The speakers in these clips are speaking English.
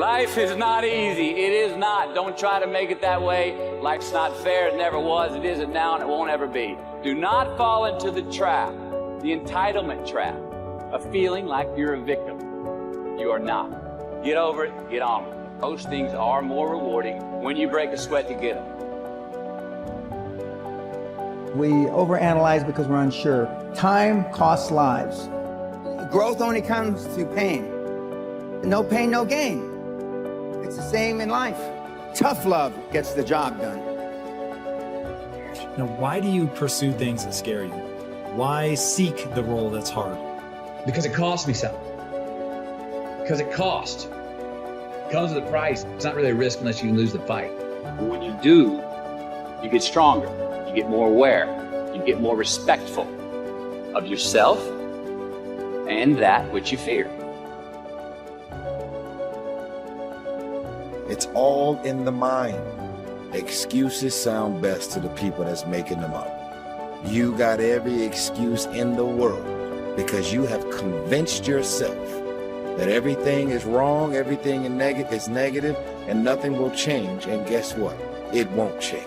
Life is not easy. It is not. Don't try to make it that way. Life's not fair. It never was. It isn't now, and it won't ever be. Do not fall into the trap, the entitlement trap, of feeling like you're a victim. You are not. Get over it. Get on with it. Those things are more rewarding when you break a sweat to get them. We overanalyze because we're unsure. Time costs lives. Growth only comes through pain. No pain, no gain. It's the same in life. Tough love gets the job done. Now, why do you pursue things that scare you? Why seek the role that's hard? Because it costs me something. Because it costs. It comes with a price. It's not really a risk unless you lose the fight. But when you do, you get stronger. You get more aware. You get more respectful of yourself and that which you fear. It's all in the mind. Excuses sound best to the people that's making them up. You got every excuse in the world because you have convinced yourself that everything is wrong, everything is negative, and nothing will change. And guess what? It won't change.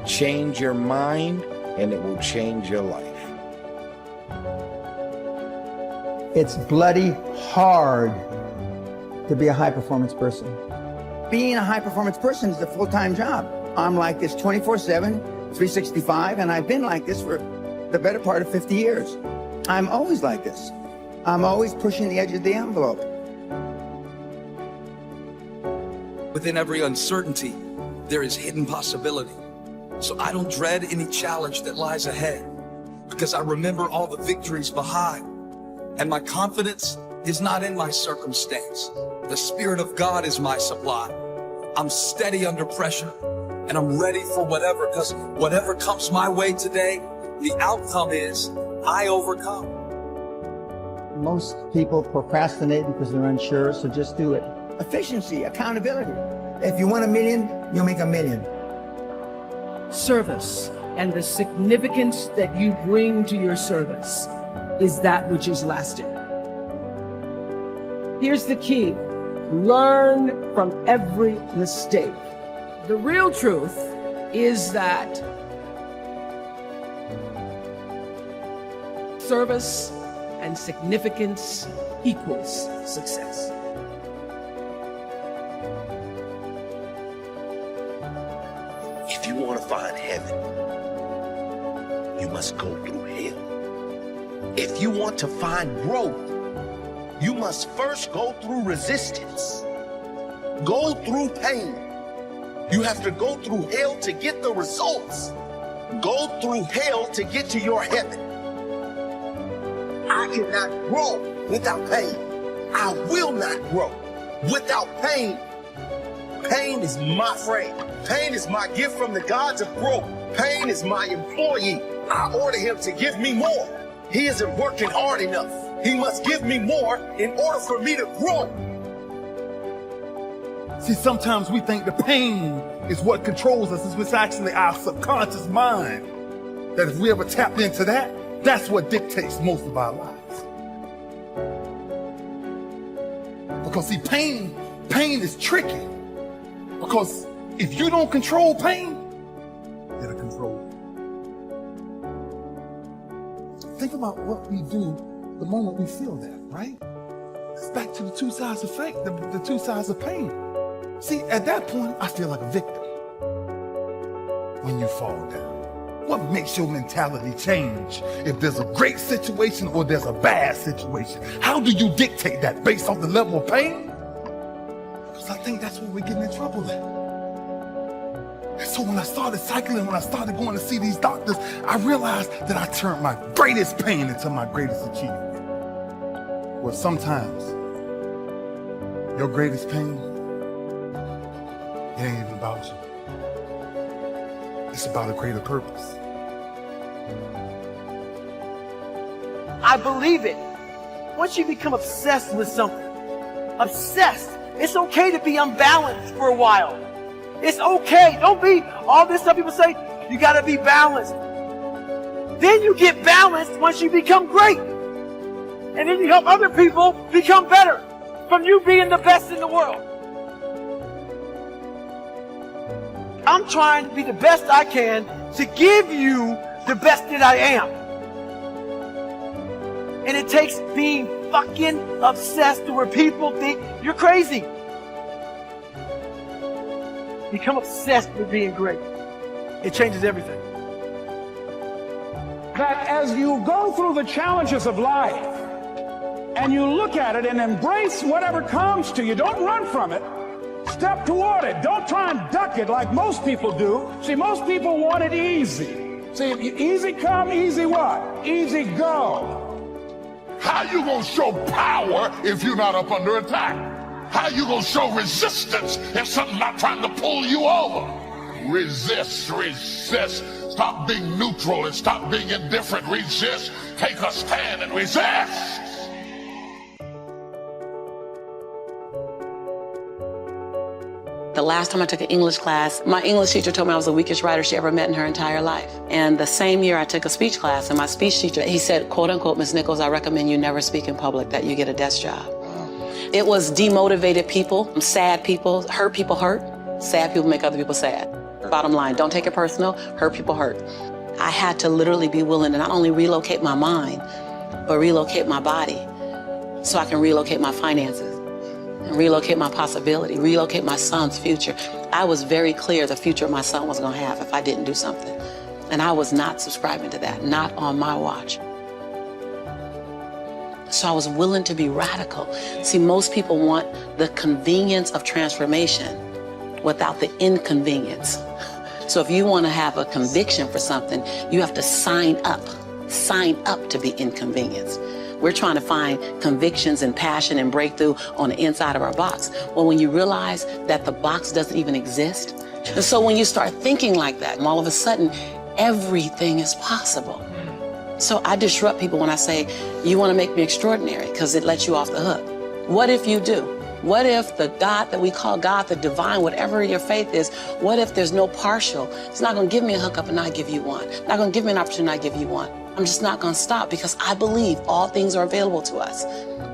Change your mind, and it will change your life. It's bloody hard to be a high-performance person. Being a high-performance person is a full-time job. I'm like this 24/7, 365, and I've been like this for the better part of 50 years. I'm always like this. I'm always pushing the edge of the envelope. Within every uncertainty, there is hidden possibility. So I don't dread any challenge that lies ahead because I remember all the victories behind. And my confidence is not in my circumstance. The Spirit of God is my supply. I'm steady under pressure and I'm ready for whatever, because whatever comes my way today, the outcome is I overcome. Most people procrastinate because they're unsure, so just do it. Efficiency, accountability. If you want $1 million, you'll make $1 million. Service and the significance that you bring to your service is that which is lasting. Here's the key. Learn from every mistake. The real truth is that service and significance equals success. If you want to find heaven, you must go through hell. If you want to find growth, you must first go through resistance. Go through pain. You have to go through hell to get the results. Go through hell to get to your heaven. I cannot grow without pain. I will not grow without pain. Pain is my friend. Pain is my gift from the gods of growth. Pain is my employee. I order him to give me more. He isn't working hard enough. He must give me more in order for me to grow. See, sometimes we think the pain is what controls us. It's actually our subconscious mind. That if we ever tap into that, that's what dictates most of our lives. Because see, pain is tricky. Because if you don't control pain, it'll control you. Think about what we do the moment we feel that, right? It's back to the two sides of fate, the two sides of pain. See, at that point, I feel like a victim. When you fall down, what makes your mentality change? If there's a great situation or there's a bad situation, how do you dictate that based on the level of pain? Because I think that's where we're getting in trouble at. And so when I started cycling, when I started going to see these doctors, I realized that I turned my greatest pain into my greatest achievement. Well, sometimes your greatest pain, it ain't even about you. It's about a greater purpose. I believe it. Once you become obsessed with something, obsessed, it's okay to be unbalanced for a while. It's okay. Don't be all this stuff people say, you gotta be balanced. Then you get balanced once you become great. And then you help other people become better from you being the best in the world. I'm trying to be the best I can to give you the best that I am. And it takes being fucking obsessed to where people think you're crazy. Become obsessed with being great. It changes everything. That as you go through the challenges of life and you look at it and embrace whatever comes to you, don't run from it. Step toward it. Don't try and duck it like most people do. See, most people want it easy. See, easy come, easy what? Easy go. How you gonna show power if you're not up under attack? How you gonna show resistance if something's not trying to pull you over? Resist, resist. Stop being neutral and stop being indifferent. Resist. Take a stand and resist. The last time I took an English class, my English teacher told me I was the weakest writer she ever met in her entire life. And the same year I took a speech class, and my speech teacher, he said, quote unquote, Ms. Nichols, I recommend you never speak in public, that you get a desk job. It was demotivated people, sad people hurt. Sad people make other people sad. Bottom line, don't take it personal, hurt people hurt. I had to literally be willing to not only relocate my mind, but relocate my body so I can relocate my finances. And relocate my possibility, relocate my son's future. I was very clear the future my son was gonna have if I didn't do something. And I was not subscribing to that, not on my watch. So I was willing to be radical. See, most people want the convenience of transformation without the inconvenience. So if you wanna have a conviction for something, you have to sign up to be inconvenienced. We're trying to find convictions and passion and breakthrough on the inside of our box. Well, when you realize that the box doesn't even exist, and so when you start thinking like that, all of a sudden, everything is possible. So I disrupt people when I say, you want to make me extraordinary, because it lets you off the hook. What if you do? What if the God that we call God, the divine, whatever your faith is, what if there's no partial? It's not going to give me a hookup and not give you one. Not going to give me an opportunity and not give you one. I'm just not going to stop because I believe all things are available to us.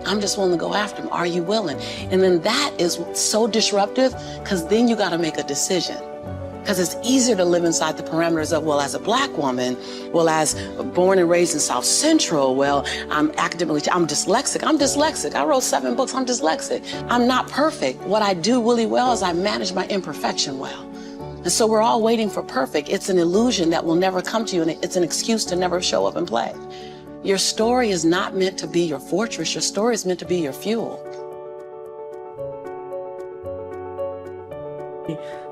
I'm just willing to go after them. Are you willing? And then that is so disruptive because then you got to make a decision. Because it's easier to live inside the parameters of, well, as a black woman, well, as born and raised in South Central, well, I'm dyslexic. I wrote 7 books. I'm dyslexic. I'm not perfect. What I do really well is I manage my imperfection well. And so we're all waiting for perfect. It's an illusion that will never come to you, and it's an excuse to never show up and play. Your story is not meant to be your fortress. Your story is meant to be your fuel.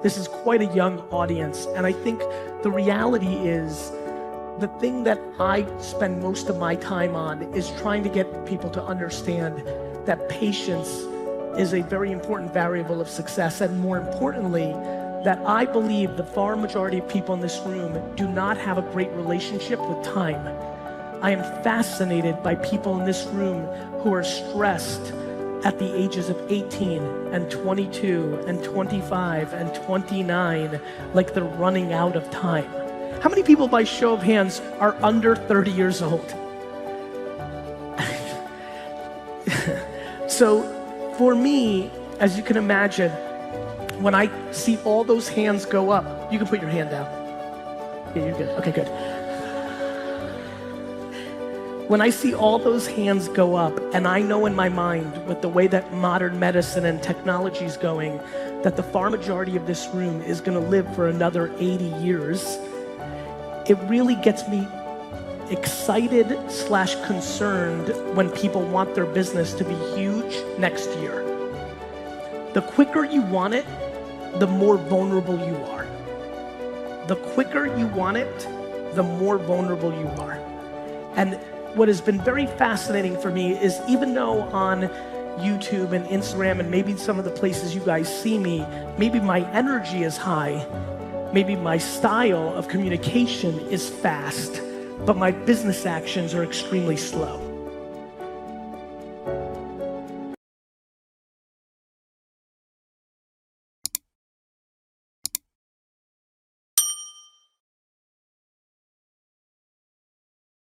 This is quite a young audience, and I think the reality is the thing that I spend most of my time on is trying to get people to understand that patience is a very important variable of success, and more importantly, that I believe the far majority of people in this room do not have a great relationship with time. I am fascinated by people in this room who are stressed at the ages of 18 and 22 and 25 and 29, like they're running out of time. How many people, by show of hands, are under 30 years old? So for me, as you can imagine, when I see all those hands go up, you can put your hand down. Yeah, you're good. Okay, good. When I see all those hands go up, and I know in my mind, with the way that modern medicine and technology is going, that the far majority of this room is going to live for another 80 years, it really gets me excited/concerned when people want their business to be huge next year. The quicker you want it, the more vulnerable you are. The quicker you want it, the more vulnerable you are. And what has been very fascinating for me is, even though on YouTube and Instagram and maybe some of the places you guys see me, maybe my energy is high, maybe my style of communication is fast, but my business actions are extremely slow.